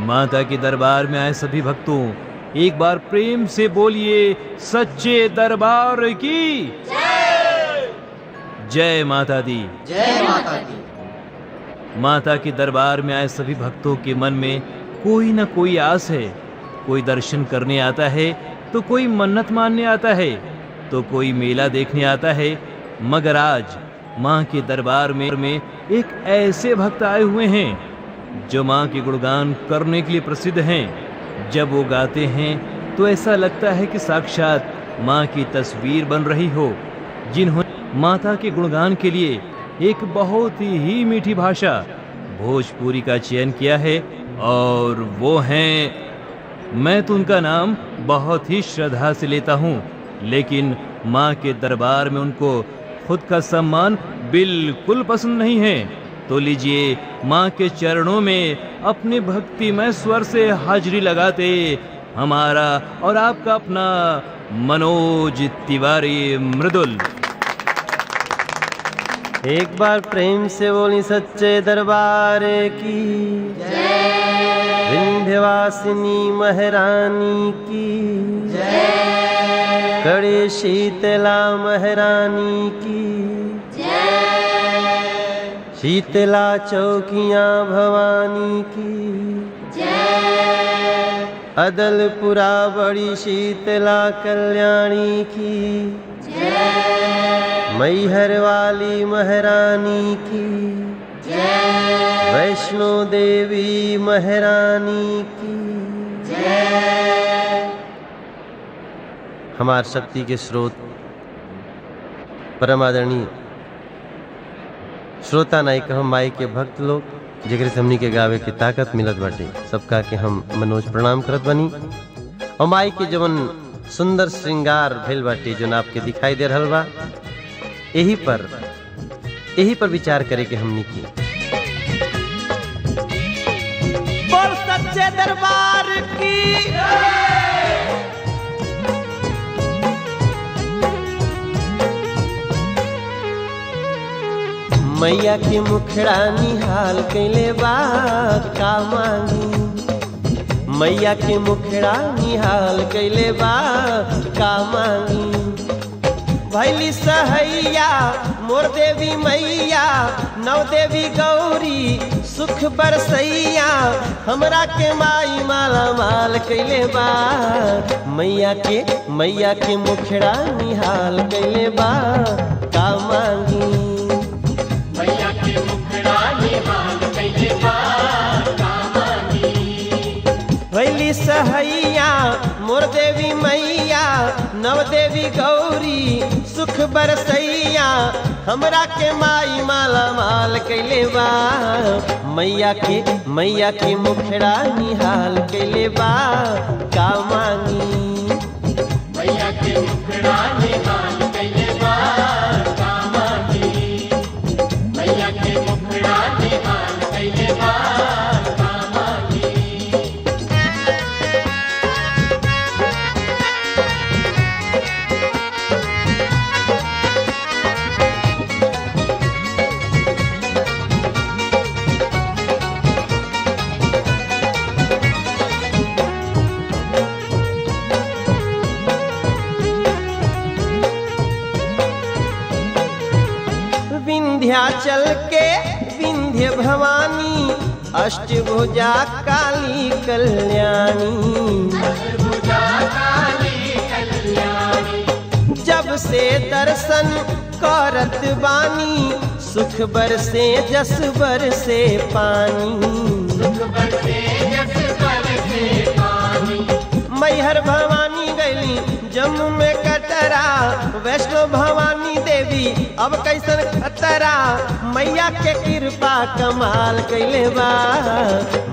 माता के दरबार में आए सभी भक्तों, एक बार प्रेम से बोलिए सच्चे दरबार की जय। जय माता दी। जय माता दी। माता के दरबार में आए सभी भक्तों के मन में कोई न कोई आस है। कोई दर्शन करने आता है तो कोई मन्नत मानने आता है तो कोई मेला देखने आता है। मगर आज माँ के दरबार में एक ऐसे भक्त आए हुए हैं जो माँ के गुणगान करने के लिए प्रसिद्ध हैं। जब वो गाते हैं तो ऐसा लगता है कि साक्षात माँ की तस्वीर बन रही हो, जिन्होंने माता के गुणगान के लिए एक बहुत ही मीठी भाषा भोजपुरी का चयन किया है। और वो हैं, मैं तो उनका नाम बहुत ही श्रद्धा से लेता हूँ, लेकिन माँ के दरबार में उनको खुद का सम्मान बिल्कुल पसंद नहीं है। तो लीजिए माँ के चरणों में अपने भक्तिमय स्वर से हाजिरी लगाते हमारा और आपका अपना मनोज तिवारी मृदुल। एक बार प्रेम से बोली सच्चे दरबार की जय। विंध्यवासिनी महारानी की जय। कड़े शीतला महारानी की जय। शीतला चौकियां भवानी की जय। अदलपुरा बड़ी शीतला कल्याणी की जय। मैहर वाली महारानी की जय। वैष्णो देवी महारानी की जय। हमार शक्ति के स्रोत परम आदरणीय श्रोता नाई कहम माई के भक्त लोग जेकरे से हमनी के गावे के ताकत मिलत बाटे, सबका के हम मनोज प्रणाम करत बनी। और माई के जवन सुंदर श्रृंगार भेल बाटे जो आपके दिखाई दे रहल बा, यही पर विचार करे के हमनी की। बोल सच्चे दरबार की मैया के मुखड़ा निहाल कैले बा का मांगी। मैया के मुखड़ा निहाल कैले बा का मांगी। भैली सहैया मोर देवी मैया, नौ देवी गौरी सुख बरसैया, हमरा के माई माला माल कैले बा। मैया के मुखड़ा निहाल कैले बा का मांगी। मैया के मुखड़ा निहाल कैले बा का मांगी। भैली सहैया मोर देवी मैया, नव देवी गौरी सुख बरसैया, हमरा के माई माला माल कैले बा। मैया के मुखड़ा निहाल कैले बा का मांगी। मैया के मुखड़ा निहाल कैले बा का मांगी। मैया के मुखड़ा निहाल कैले बा का मांगी। विंध्याचल के विंध्य भवानी, अष्टभुजा काली कल्याणी। अष्टभुजा काली कल्याणी। जब से दर्शन करत बानी, सुख बरसे जस बरसे पानी। सुख बरसे जस बरसे पानी। मैहर भवानी गैली जम्मू में कटरा, वैष्णो भवानी देवी अब कैसन खतरा। मैया के कृपा कमाल कैले बा।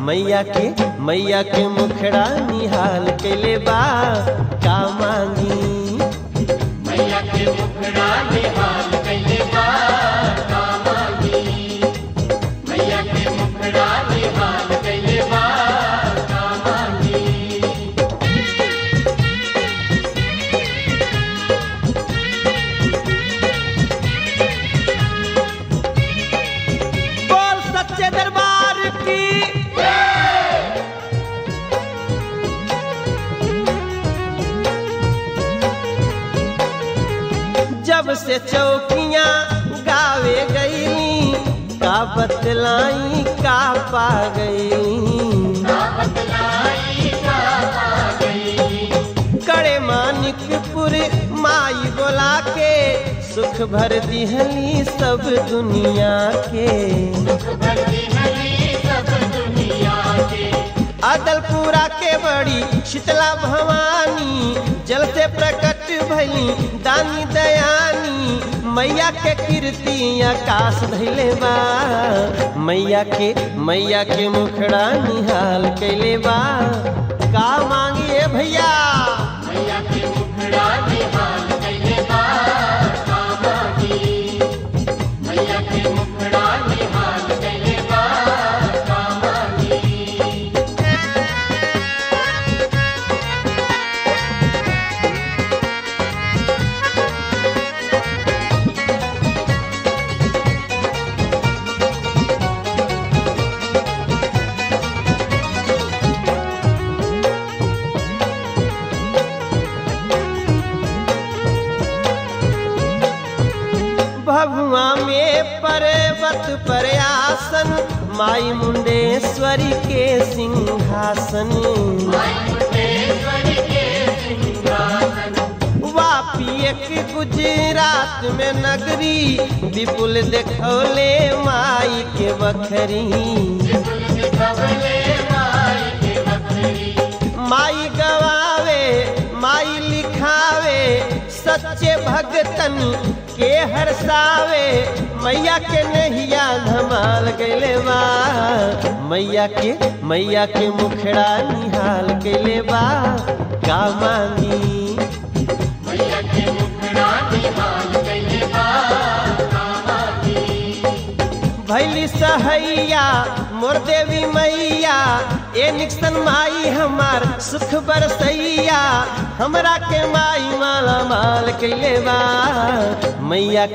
मैया के मुखड़ा निहाल कैले बा का मांगी। मैया के मुखड़ा निहाल कैले बा का मांगी। मैया के मुखड़ा निहाल कैले बा का मांगी। बोल सच्चे दरबार की से चौकियाँ गावे गईली, का बतलाई का पा गईली। कड़े मानिकपुर माई बोला के सुख भर दिहली सब दुनिया के। अदलपुरा के बड़ी शीतला भवानी, जल से प्रकट भैली दानी दयानी। मैया के कीर्ति आकाश धैले बा, मैया के मुखड़ा निहाल कैले बा। का मांगिए भैया? मैया के मुखड़ा निहाल कैले बा, का मांगी? मैया के मुखड़ा निहाल कैले बा, का मांगी? भभुआ में पर्वत पर आसन, माई मुंडेश्वरी के सिंहासन। वापी एक गुजरात में नगरी, विपुल देखौले माई के बखरी। माई गवावे माई लिखावे, सच्चे भगतन के हरसावे। मैया के नैया धमाल गैले बा, मैया के मुखड़ा निहाल गैले बा। का मांगी? मैया के मुखड़ा निहाल कैले बा, का मांगी? भैली सहैया मोर देवी मैया, ए निक्सन माई हमार सुख बरसैया। हमरा के माई माला माल कैले बा, मैया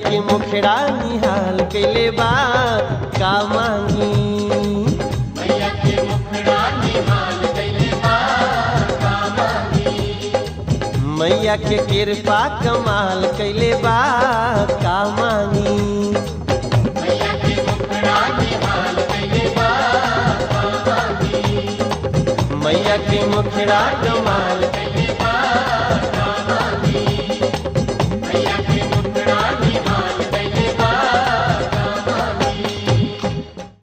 के मुखड़ा निहाल कैले बा। का मांगी? मैया के मुखड़ा निहाल कैले बा, का मांगी? मैया के कृपा कमाल कैले बा। का मांगी? मैया के मुखड़ा निहाल कैले बा, का मांगी? मैया के मुखड़ा कमाल कैले